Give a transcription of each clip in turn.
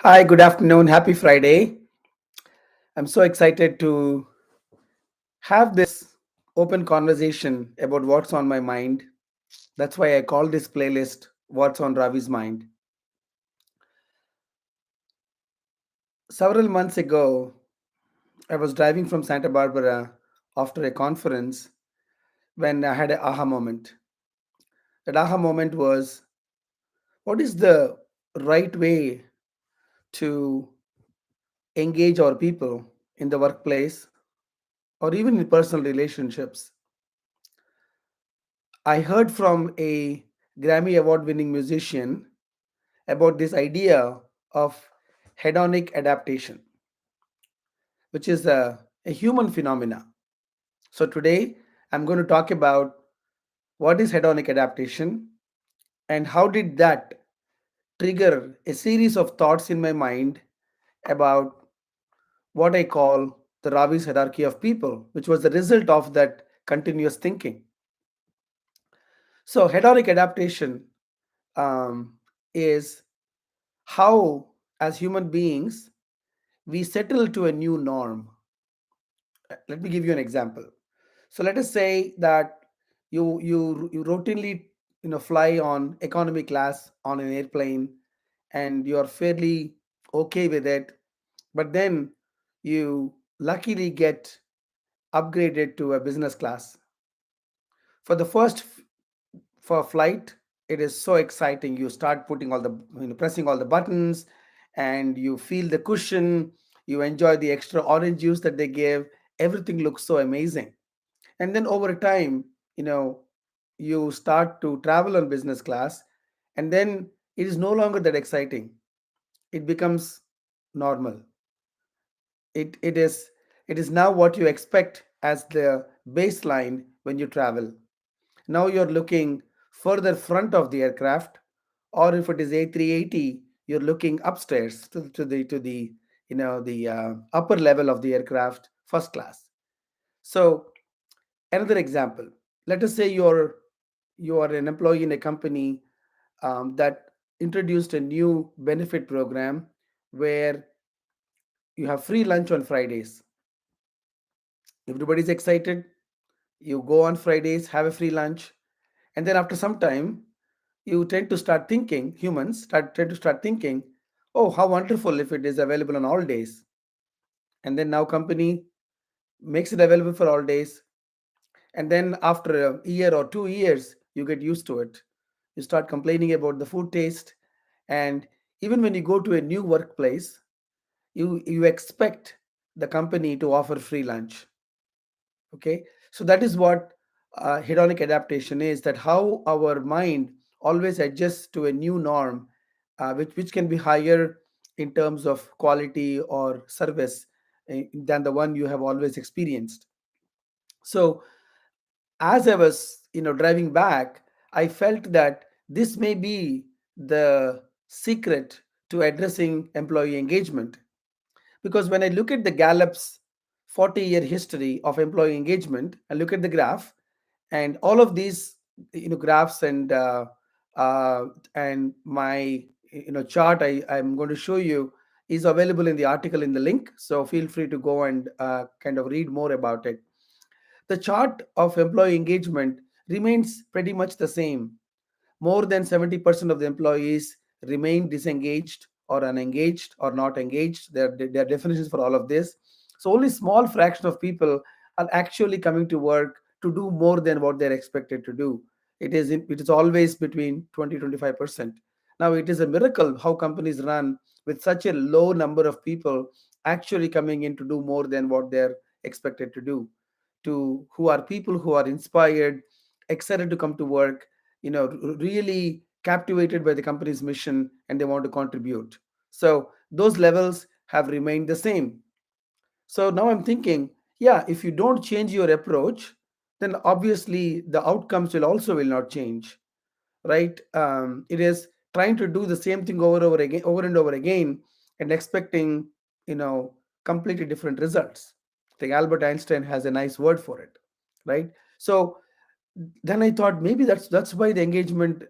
Hi, good afternoon. Happy Friday. I'm so excited to have this open conversation about what's on my mind. That's why I call this playlist What's on Ravi's Mind. Several months ago, I was driving from Santa Barbara after a conference when I had an aha moment. That aha moment was what is the right way to engage our people in the workplace or even in personal relationships? I heard from a Grammy Award winning musician about this idea of hedonic adaptation, which is a human phenomena. So today I'm going to talk about what is hedonic adaptation and how did that trigger a series of thoughts in my mind about what I call the Ravi's hierarchy of people, which was the result of that continuous thinking. So hedonic adaptation um, is how, as human beings, we settle to a new norm. Let me give you an example. So let us say that you routinely fly on economy class on an airplane, and you are fairly okay with it, but then you luckily get upgraded to a business class. For the for a flight, it is so exciting. You start putting all the pressing all the buttons, and you feel the cushion. You enjoy the extra orange juice that they give. Everything looks so amazing. And then over time, you know you start to travel on business class, and then it is no longer that exciting. It becomes normal. It is now what you expect as the baseline when you travel. Now you're looking further front of the aircraft, or if it is A380, you're looking upstairs to the upper level of the aircraft, first class. So another example, let us say you are an employee in a company that introduced a new benefit program where you have free lunch on Fridays. Everybody's excited. You go on Fridays, have a free lunch, and then after some time, you tend to start thinking. Humans tend to start thinking, "Oh, how wonderful if it is available on all days!" And then now company makes it available for all days, and then after a year or 2 years, you get used to it. You start complaining about the food taste, and even when you go to a new workplace, you expect the company to offer free lunch. Okay, so that is what hedonic adaptation is, that how our mind always adjusts to a new norm, which can be higher in terms of quality or service than the one you have always experienced. So as I was driving back, I felt that this may be the secret to addressing employee engagement. Because when I look at the Gallup's 40-year history of employee engagement, I look at the graph, and all of these graphs uh, and my chart I'm going to show you is available in the article in the link. So feel free to go and kind of read more about it. The chart of employee engagement remains pretty much the same. More than 70% of the employees remain disengaged or unengaged or not engaged. There are definitions for all of this. So only small fraction of people are actually coming to work to do more than what they're expected to do. It is always between 20-25%. Now it is a miracle how companies run with such a low number of people actually coming in to do more than what they're expected to do, to who are people who are inspired, excited to come to work, really captivated by the company's mission, and they want to contribute. So those levels have remained the same. So now I'm thinking, yeah, if you don't change your approach, then obviously the outcomes will not change, right? It is trying to do the same thing over and over again, and expecting you know completely different results. I think Albert Einstein has a nice word for it, right? So then I thought maybe that's why the engagement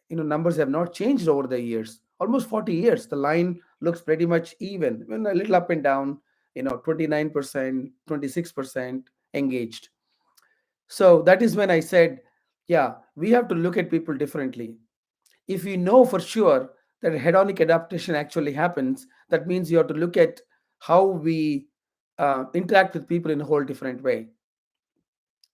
numbers have not changed over the years. Almost 40 years, the line looks pretty much even, when a little up and down, 29%, 26% engaged. So that is when I said, yeah, we have to look at people differently. If we know for sure that hedonic adaptation actually happens, that means you have to look at how we interact with people in a whole different way.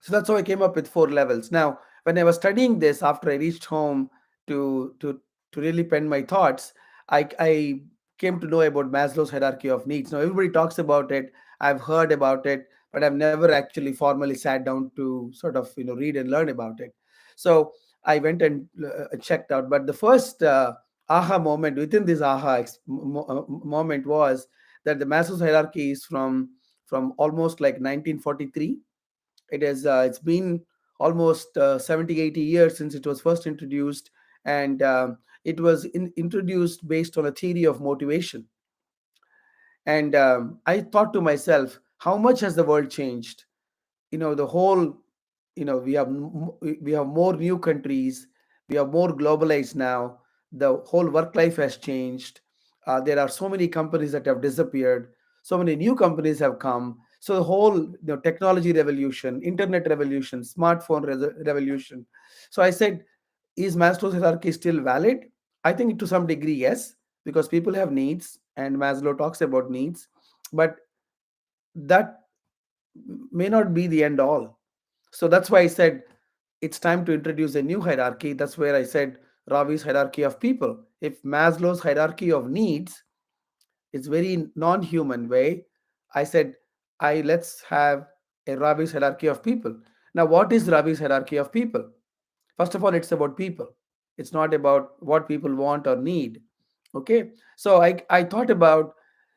So that's how I came up with 4 levels. Now, when I was studying this, after I reached home to to to really pen my thoughts, I came to know about Maslow's hierarchy of needs. Now everybody talks about it. I've heard about it, but I've never actually formally sat down to sort of read and learn about it. So I went and checked out. But the first aha moment within this moment was that the Maslow's hierarchy is from almost like 1943. It's been almost 70 80 years since it was first introduced, and it was introduced based on a theory of motivation. And I thought to myself, how much has the world changed? The whole, we have more new countries, we have more globalized now, the whole work life has changed. There are so many companies that have disappeared, so many new companies have come. So the whole technology revolution, internet revolution, smartphone revolution. So I said, is Maslow's hierarchy still valid? I think to some degree yes, because people have needs and Maslow talks about needs, but that may not be the end all. So that's why I said it's time to introduce a new hierarchy. That's where I said Ravi's hierarchy of people. If Maslow's hierarchy of needs is very non-human way, I said I let's have a Ravi's hierarchy of people. Now, what is Ravi's hierarchy of people? First of all, it's about people. It's not about what people want or need. Okay. So I thought about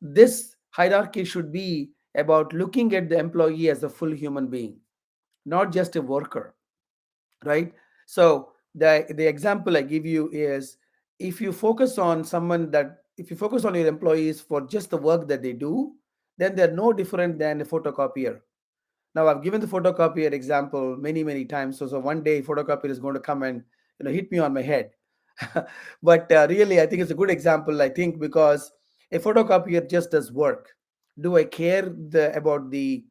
this hierarchy should be about looking at the employee as a full human being, not just a worker, right? So the example I give you is, if you focus on your employees for just the work that they do, then they're no different than a photocopier. Now I've given the photocopier example many many times. So one day photocopier is going to come and hit me on my head. But really, I think it's a good example. I think because a photocopier just does work. Do I care about the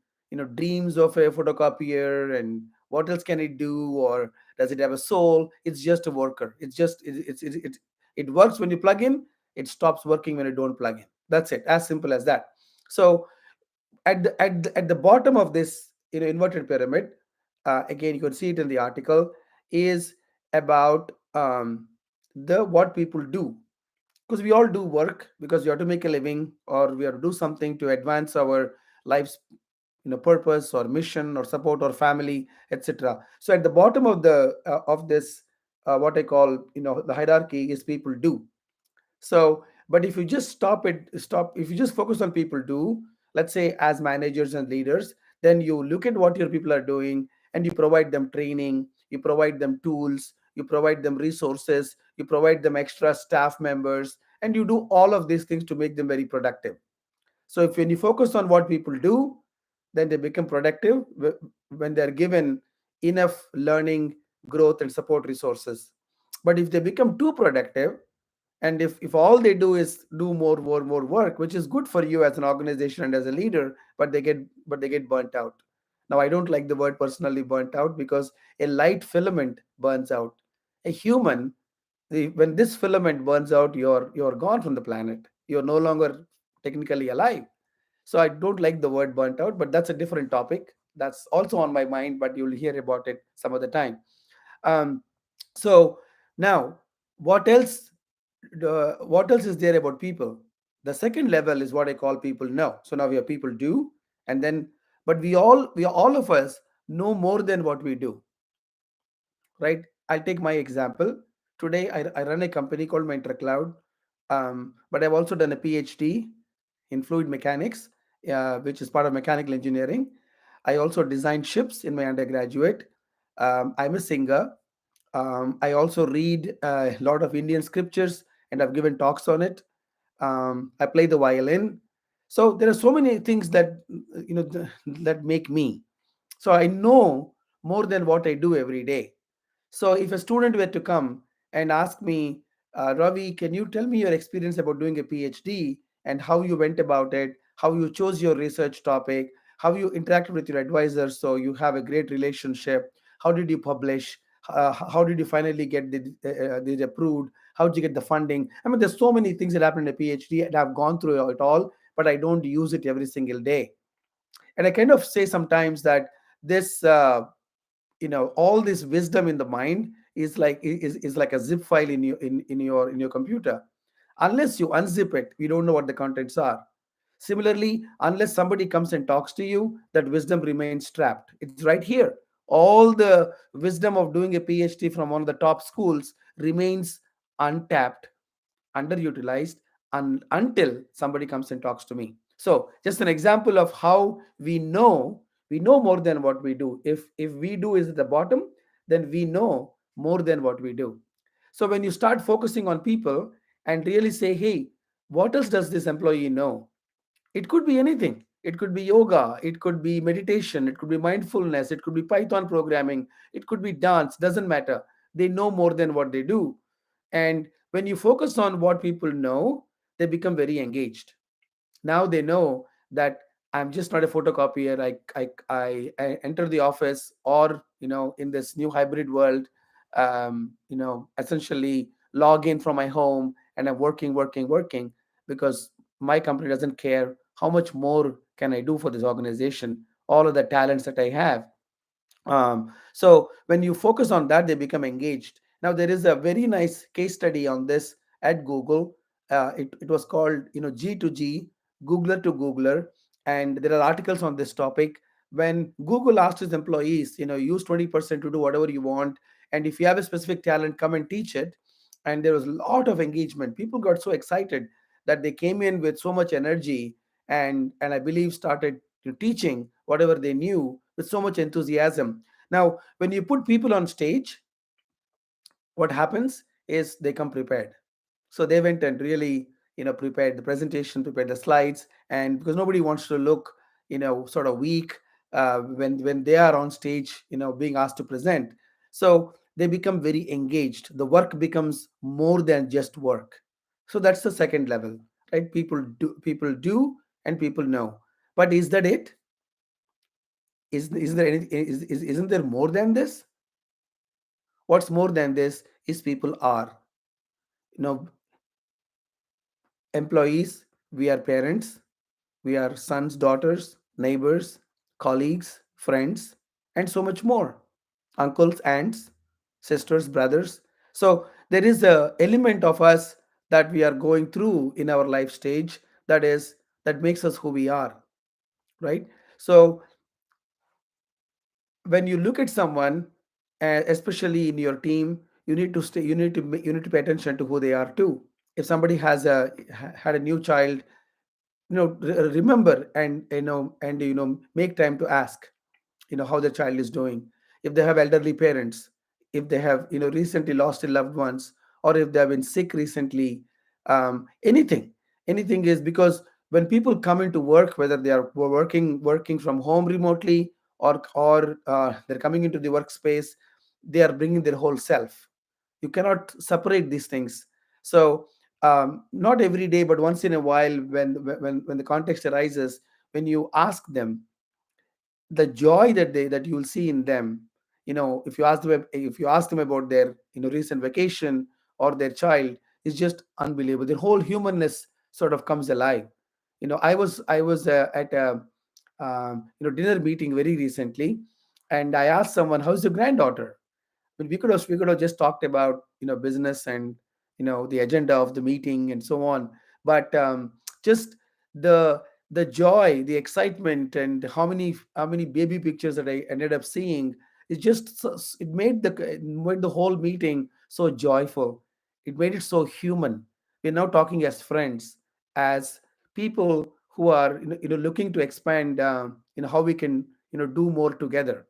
dreams of a photocopier and what else can it do, or does it have a soul? It's just a worker. It works when you plug in. It stops working when you don't plug in. That's it. As simple as that. So at the bottom of this inverted pyramid, again you can see it in the article, is about the what people do, because we all do work because we have to make a living, or we have to do something to advance our life's purpose or mission, or support our family, etc. So at the bottom of this, what I call the hierarchy, is people do. So, but if you just if you just focus on people do, let's say as managers and leaders, then you look at what your people are doing and you provide them training, you provide them tools, you provide them resources, you provide them extra staff members, and you do all of these things to make them very productive. So if when you focus on what people do, then they become productive when they're given enough learning, growth, and support resources. But if they become too productive, and if all they do is do more work, which is good for you as an organization and as a leader, but they get burnt out. Now I don't like the word personally burnt out, because a light filament burns out. A human, when this filament burns out, you're gone from the planet. You're no longer technically alive. So I don't like the word burnt out, but that's a different topic. That's also on my mind, but you'll hear about it some other time. um, so now, what else? What else is there about people? The second level is what I call people know. So now we have people do, and then, but all of us know more than what we do, right? I'll take my example. Today, I run a company called Mentor Cloud, but I've also done a PhD in fluid mechanics, which is part of mechanical engineering. I also designed ships in my undergraduate. I'm a singer. I also read a lot of Indian scriptures, and I've given talks on it. I play the violin. So there are so many things that that make me. So I know more than what I do every day. So if a student were to come and ask me, Ravi, can you tell me your experience about doing a PhD and how you went about it, how you chose your research topic, how you interacted with your advisors so you have a great relationship? How did you publish? How did you finally get the approved? How did you get the funding? I mean, there's so many things that happen in a PhD, and I've gone through it all, but I don't use it every single day. And I kind of say sometimes that this all this wisdom in the mind is like a zip file in your computer. Unless you unzip it, you don't know what the contents are. Similarly, unless somebody comes and talks to you, that wisdom remains trapped. It's right here. All the wisdom of doing a PhD from one of the top schools remains untapped, underutilized, until somebody comes and talks to me. So just an example of how we know more than what we do. If we do is at the bottom, then we know more than what we do. So when you start focusing on people and really say, hey, what else does this employee know? It could be anything. It could be yoga, it could be meditation, it could be mindfulness, it could be Python programming, it could be dance, doesn't matter. They know more than what they do. And when you focus on what people know, they become very engaged. Now they know that I'm just not a photocopier. I enter the office, or in this new hybrid world, essentially log in from my home, and I'm working because my company doesn't care how much more can I do for this organization, all of the talents that I have. So when you focus on that, they become engaged. Now there is a very nice case study on this at Google. It was called G to G, Googler to Googler, and there are articles on this topic. When Google asked its employees, use 20% to do whatever you want, and if you have a specific talent, come and teach it. And there was a lot of engagement. People got so excited that they came in with so much energy, and I believe started teaching whatever they knew with so much enthusiasm. Now, when you put people on stage, what happens is they come prepared. So they went and really prepared the presentation, prepared the slides, and because nobody wants to look sort of weak when they are on stage being asked to present. So they become very engaged. The work becomes more than just work. So that's the second level, right? People do and people know. But is that it? Is there any isn't there more than this? What's more than this is people are. You know, Employees, we are parents, we are sons, daughters, neighbors, colleagues, friends, and so much more. Uncles, aunts, sisters, brothers. So there is a element of us that we are going through in our life stage that makes us who we are, right? So when you look at someone, especially in your team, you need to pay attention to who they are too. If somebody had a new child, remember, and make time to ask how the child is doing. If they have elderly parents, if they have recently lost their loved ones, or if they have been sick recently, anything. Anything is because when people come into work, whether they are working from home remotely, or they're coming into the workspace, they are bringing their whole self. You cannot separate these things. So not every day, but once in a while, when the context arises, when you ask them, the joy that you will see in them, if you ask them about their recent vacation or their child, is just unbelievable. Their whole humanness sort of comes alive. I was at a dinner meeting very recently, and I asked someone, how's your granddaughter? But we could have just talked about business and the agenda of the meeting and so on. But just the the joy, the excitement, and how many baby pictures that I ended up seeing, it made the whole meeting so joyful. It made it so human. We're now talking as friends, as people who are looking to expand, how we can do more together.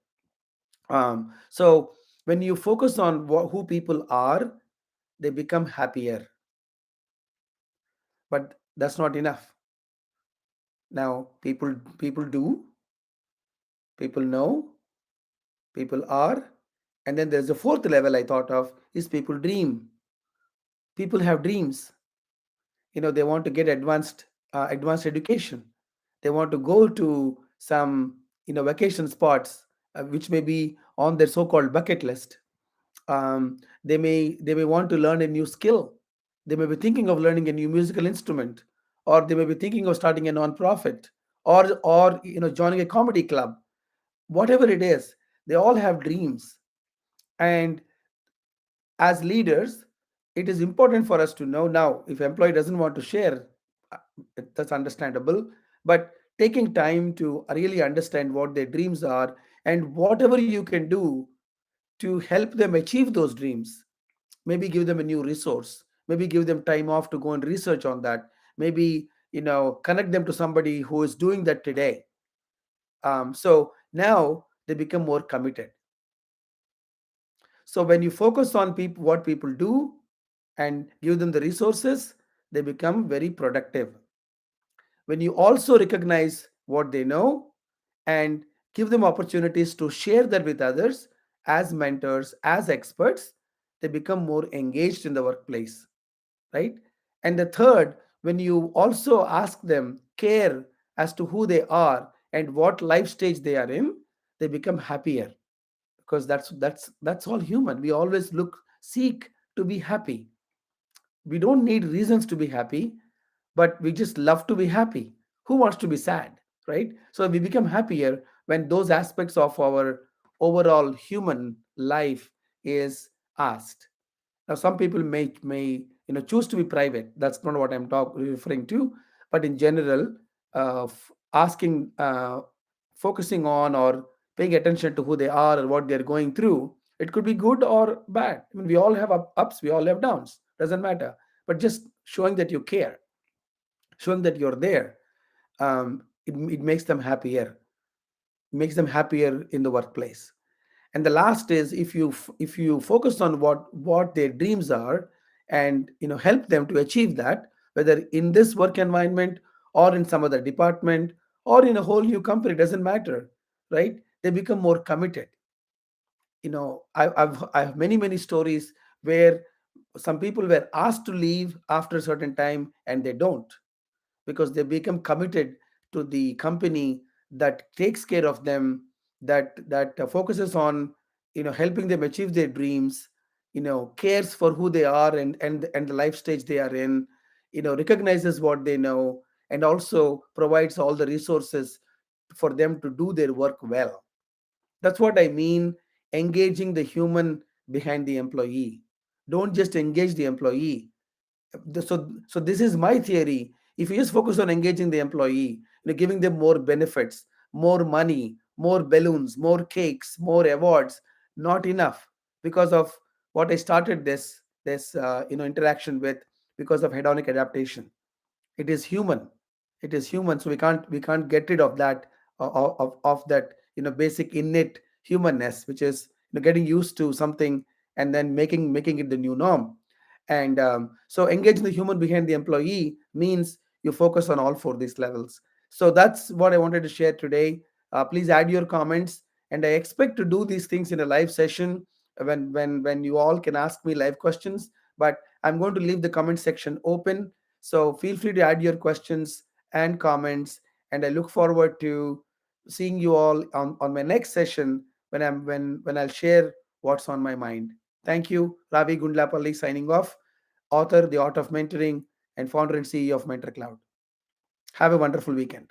So when you focus on who people are, they become happier. But that's not enough. Now people do, people know, people are, and then there's a fourth level I thought of, is people dream. People have dreams. They want to get advanced education. They want to go to some vacation spots, which may be on their so-called bucket list. They may want to learn a new skill. They may be thinking of learning a new musical instrument, or they may be thinking of starting a non-profit, or joining a comedy club. Whatever it is, they all have dreams. And as leaders, it is important for us to know. Now, if employee doesn't want to share, uh, that's understandable. But taking time to really understand what their dreams are, and whatever you can do to help them achieve those dreams. Maybe give them a new resource, maybe give them time off to go and research on that, maybe connect them to somebody who is doing that today. So now they become more committed. So when you focus on people, what people do, and give them the resources, they become very productive. When you also recognize what they know and give them opportunities to share that with others, as mentors, as experts, they become more engaged in the workplace, right? And the third, when you also ask them, care as to who they are and what life stage they are in, they become happier, because that's all human. We always seek to be happy. We don't need reasons to be happy, but we just love to be happy. Who wants to be sad, right? So we become happier when those aspects of our overall human life is asked. Now, some people may choose to be private. That's not what I'm referring to. But in general, asking, focusing on, or paying attention to who they are or what they're going through, it could be good or bad. I mean, we all have ups, we all have downs. Doesn't matter. But just showing that you care, showing that you're there, it makes them happier. Makes them happier in the workplace. And the last is, if you focus on what their dreams are, and help them to achieve that, whether in this work environment or in some other department or in a whole new company, doesn't matter, right? They become more committed. I have many stories where some people were asked to leave after a certain time and they don't, because they become committed to the company that takes care of them, that focuses on helping them achieve their dreams, cares for who they are, and the life stage they are in, recognizes what they know, and also provides all the resources for them to do their work well. That's what I mean, engaging the human behind the employee. Don't just engage the employee. So this is my theory. If you just focus on engaging the employee, giving them more benefits, more money, more balloons, more cakes, more awards, not enough, because of what I started this interaction with, because of hedonic adaptation. It is human. It is human. So we can't get rid of that, of that basic innate humanness, which is getting used to something and then making it the new norm. And so engaging the human behind the employee means you focus on all four these levels. So that's what I wanted to share today. Please add your comments, and I expect to do these things in a live session, when you all can ask me live questions. But I'm going to leave the comment section open, so feel free to add your questions and comments, and I look forward to seeing you all on my next session, when I'll share what's on my mind. Thank you. Ravi Gundlapalli signing off, author, The Art of Mentoring, and founder and CEO of Mentor Cloud. Have a wonderful weekend.